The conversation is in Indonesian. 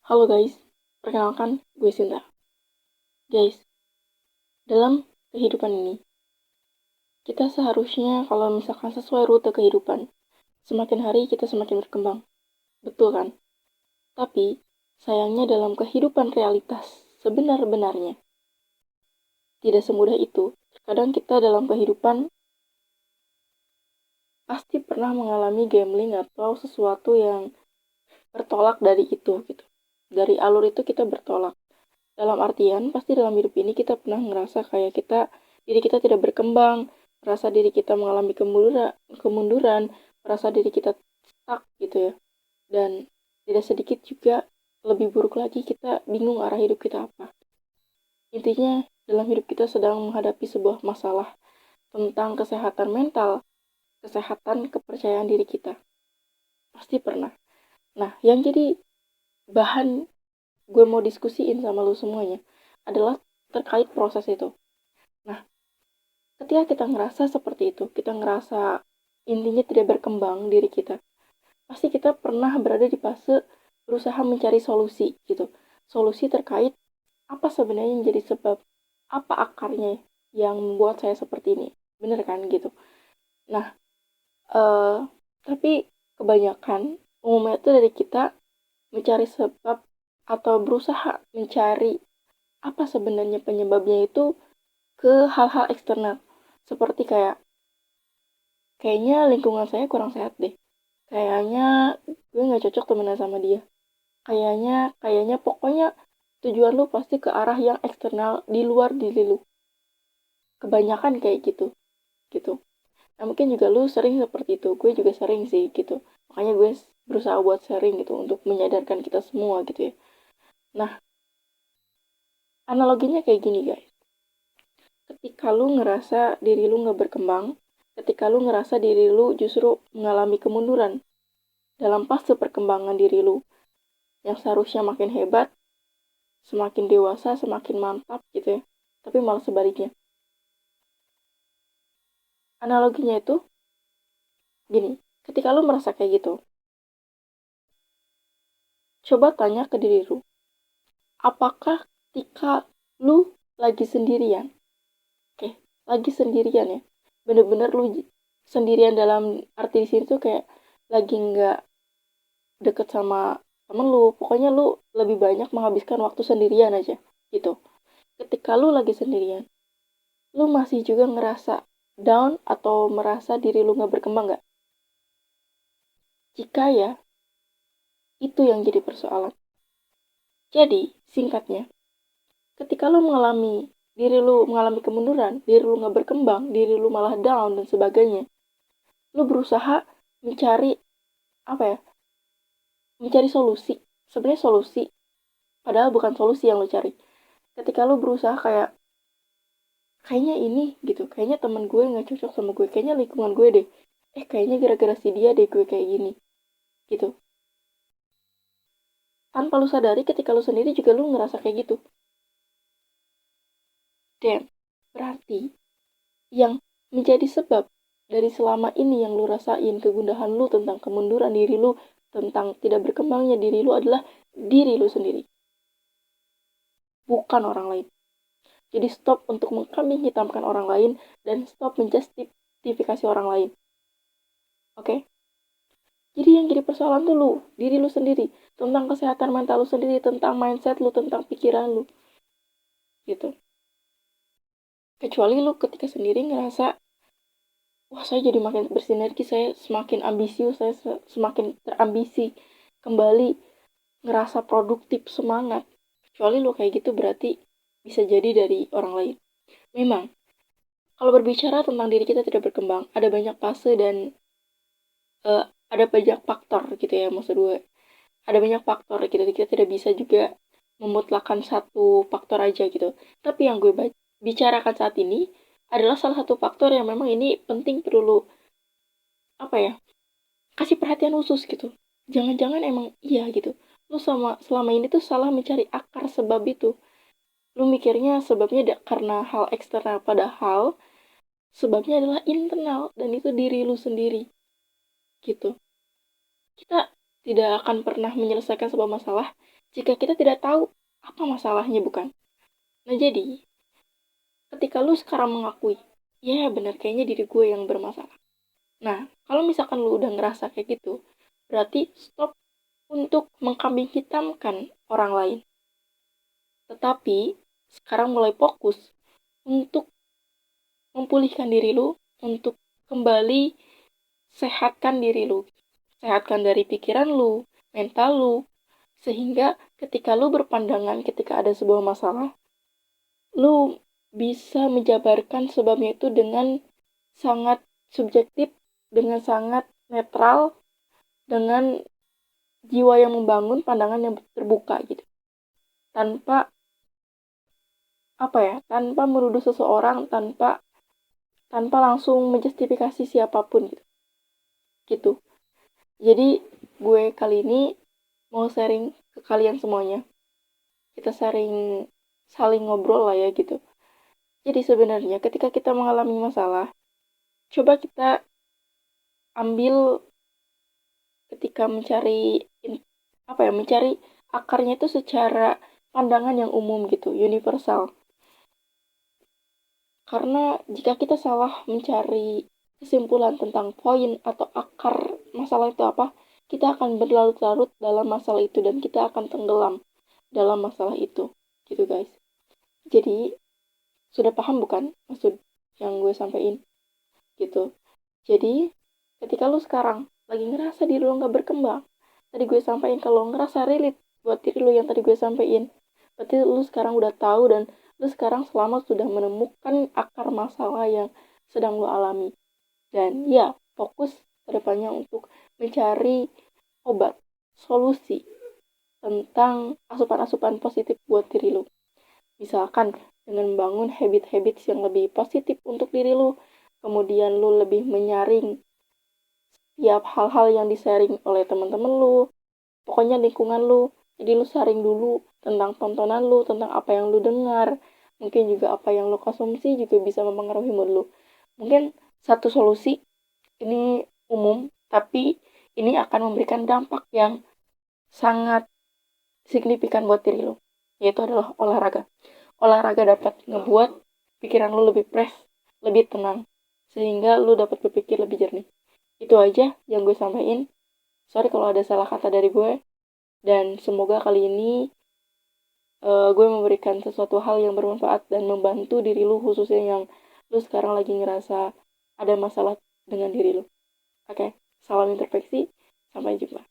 Halo guys, perkenalkan gue Sinta. Guys, dalam kehidupan ini, kita seharusnya kalau misalkan sesuai rute kehidupan, semakin hari kita semakin berkembang. Betul kan? Tapi, sayangnya dalam kehidupan realitas sebenar-benarnya, tidak semudah itu. Kadang kita dalam kehidupan pasti pernah mengalami gambling atau sesuatu yang bertolak dari itu gitu. Dari alur itu kita bertolak. Dalam artian, pasti dalam hidup ini kita pernah ngerasa kayak diri kita tidak berkembang, merasa diri kita mengalami kemunduran, merasa diri kita stuck gitu ya. Dan tidak sedikit juga lebih buruk lagi kita bingung arah hidup kita apa. Intinya, dalam hidup kita sedang menghadapi sebuah masalah tentang kesehatan mental, kesehatan kepercayaan diri kita. Pasti pernah. Nah, yang jadi bahan gue mau diskusiin sama lu semuanya adalah terkait proses itu. Nah, ketika kita ngerasa seperti itu, kita ngerasa intinya tidak berkembang diri kita, pasti kita pernah berada di fase berusaha mencari solusi gitu. Solusi terkait apa sebenarnya yang jadi sebab, apa akarnya yang membuat saya seperti ini. Bener kan gitu. Nah, eh, tapi kebanyakan umumnya itu dari kita mencari sebab atau berusaha mencari apa sebenarnya penyebabnya itu ke hal-hal eksternal. Seperti kayaknya lingkungan saya kurang sehat deh. Kayaknya gue nggak cocok temenan sama dia. Kayaknya pokoknya tujuan lu pasti ke arah yang eksternal di luar diri lu. Kebanyakan kayak gitu. Nah, mungkin juga lu sering seperti itu. Gue juga sering sih gitu. Makanya gue berusaha buat sharing gitu untuk menyadarkan kita semua gitu ya. Nah, analoginya kayak gini guys. Ketika lu ngerasa diri lu nggak berkembang, ketika lu ngerasa diri lu justru mengalami kemunduran dalam fase perkembangan diri lu yang seharusnya makin hebat, semakin dewasa, semakin mantap gitu ya. Tapi malah sebaliknya. Analoginya itu gini, ketika lu merasa kayak gitu, coba tanya ke diri lu, apakah ketika lu lagi sendirian, oke, lagi sendirian ya, bener-bener lu sendirian dalam arti di sini tuh kayak lagi nggak deket sama temen lu, pokoknya lu lebih banyak menghabiskan waktu sendirian aja gitu. Ketika lu lagi sendirian, lu masih juga ngerasa down atau merasa diri lu nggak berkembang nggak? Jika ya, itu yang jadi persoalan. Jadi, singkatnya, ketika lu mengalami kemunduran, diri lu nggak berkembang, diri lu malah down dan sebagainya, lu berusaha mencari apa ya? Mencari solusi. Sebenarnya solusi, padahal bukan solusi yang lu cari. Ketika lu berusaha kayaknya ini gitu, kayaknya teman gue nggak cocok sama gue, kayaknya lingkungan gue deh, kayaknya gara-gara si dia deh gue kayak gini gitu. Tanpa lu sadari ketika lu sendiri juga lu ngerasa kayak gitu. Dan berarti yang menjadi sebab dari selama ini yang lu rasain, kegundahan lu tentang kemunduran diri lu, tentang tidak berkembangnya diri lu adalah diri lu sendiri, bukan orang lain. Jadi stop untuk mengkambing hitamkan orang lain dan stop menjustifikasi orang lain. Oke? Okay? Jadi yang jadi persoalan tuh lu, diri lu sendiri, tentang kesehatan mental lu sendiri, tentang mindset lu, tentang pikiran lu, gitu. Kecuali lu ketika sendiri ngerasa, wah saya jadi makin bersinergi, saya semakin ambisius, saya semakin terambisi, kembali ngerasa produktif, semangat. Kecuali lu kayak gitu berarti bisa jadi dari orang lain. Memang, kalau berbicara tentang diri kita tidak berkembang, ada banyak fase dan uh, ada banyak faktor gitu ya maksud gue. Ada banyak faktor gitu, kita tidak bisa juga memutlakan satu faktor aja gitu. Tapi yang gue bicarakan saat ini adalah salah satu faktor yang memang ini penting perlu apa ya, kasih perhatian khusus gitu. Jangan-jangan emang iya gitu, lu selama ini tuh salah mencari akar sebab itu. Lu mikirnya sebabnya karena hal eksternal, padahal sebabnya adalah internal dan itu diri lu sendiri gitu. Kita tidak akan pernah menyelesaikan sebuah masalah jika kita tidak tahu apa masalahnya, bukan? Nah, jadi ketika lu sekarang mengakui, ya benar kayaknya diri gue yang bermasalah. Nah, kalau misalkan lu udah ngerasa kayak gitu, berarti stop untuk mengkambing hitamkan orang lain. Tetapi sekarang mulai fokus untuk memulihkan diri lu, untuk kembali sehatkan diri lu. Sehatkan dari pikiran lu, mental lu, sehingga ketika lu berpandangan ketika ada sebuah masalah, lu bisa menjabarkan sebabnya itu dengan sangat subjektif, dengan sangat netral, dengan jiwa yang membangun, pandangan yang terbuka gitu. Tanpa tanpa menuduh seseorang, tanpa langsung menjustifikasi siapapun gitu. Jadi gue kali ini mau sharing ke kalian semuanya. Kita saling ngobrol lah ya gitu. Jadi sebenarnya ketika kita mengalami masalah, coba kita ambil ketika mencari akarnya itu secara pandangan yang umum gitu, universal. Karena jika kita salah mencari kesimpulan tentang poin atau akar masalah itu apa, kita akan berlarut-larut dalam masalah itu dan kita akan tenggelam dalam masalah itu. Gitu guys. Jadi, sudah paham bukan maksud yang gue sampaikan? Gitu. Jadi, ketika lu sekarang lagi ngerasa diri lu gak berkembang, tadi gue sampaikan kalau ngerasa relate buat diri lu yang tadi gue sampaikan, berarti lu sekarang udah tahu dan lu sekarang selamat sudah menemukan akar masalah yang sedang lu alami. Dan ya, fokus kedepannya untuk mencari obat, solusi tentang asupan-asupan positif buat diri lu. Misalkan dengan membangun habit-habit yang lebih positif untuk diri lu, kemudian lu lebih menyaring setiap hal-hal yang di-sharing oleh teman-teman lu, pokoknya lingkungan lu. Jadi lu sharing dulu tentang tontonan lu, tentang apa yang lu dengar, mungkin juga apa yang lu konsumsi juga bisa mempengaruhi mood lu. Mungkin satu solusi ini umum, tapi ini akan memberikan dampak yang sangat signifikan buat diri lu, yaitu adalah olahraga. Olahraga dapat ngebuat pikiran lu lebih fresh, lebih tenang, sehingga lu dapat berpikir lebih jernih. Itu aja yang gue sampaikan. Sorry kalau ada salah kata dari gue. Dan semoga kali ini gue memberikan sesuatu hal yang bermanfaat dan membantu diri lu, khususnya yang lu sekarang lagi ngerasa ada masalah dengan diri lu. Oke, salam introspeksi. Sampai jumpa.